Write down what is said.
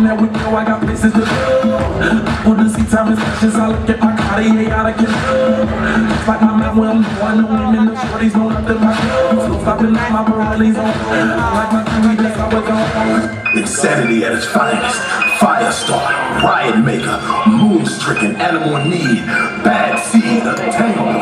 that window, I got places to go. On the seats, I'm as precious, I look at my Cartier out of control. It's like my man, well, I know him in the shorties, know nothing my clothes. No stopping at my Pirelli's on. Like my TV, that's how it goes. Insanity at its finest. Firestarter, riot maker, moon-stricken, animal in need, bad seed, a tangle.